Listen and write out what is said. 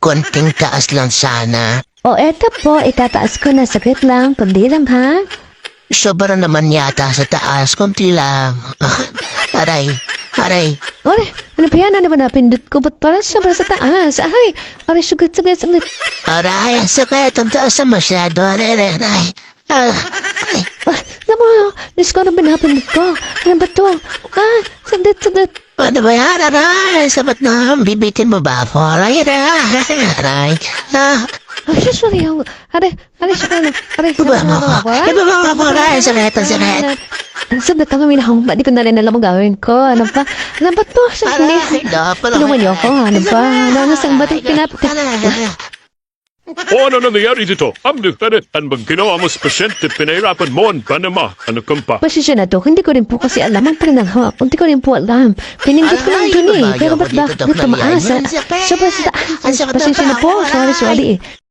konting taas lang sana. O eto po, itataas ko na. Saglit lang, kundi lang ha. Sobra naman yata sa taas, konti lang. Aray, aray. Ore, ano ba yan? Ano ba napindot ko? Ba't parang sobra sa taas? Ay, aray, sugat. Aray, sakit. Ang taas na masyado. Aray, aray, aray. Ah, ay. Ah, alam mo, Diyos ko, ano ba napindot ko? Ano ba to? Ah, saglit. Ano ba yan? Aray, sabat na. Bibitin mo ba ako? Aray, aray, aray. Ah, Ay, sorry. Aray, sakit. Aray, ibaba mo ako. Ibaba mo ako. Aray, sakit, ang sakit. Saglit lang kami na akong di ko na rin alam ang gawin ko. Ano ba? Ano ba to? Aray, Saglit. dapat. Tulungan niyo ako. Ano ba? Ano saan ba itong pinapit? O ano nangyayari dito? Ang lieutenant, ang bang ginawa mo sa pasyente, pinahirapan mo ang Panama. Ano kang pa? Pasensya na to. Hindi ko rin po kasi alam ang pinanghawak. Hindi ko rin po alam. Pinindot ko lang dun eh. Pero ba't bakit tumaas? Sobrang sa taas. Pasensya na po. Sorry.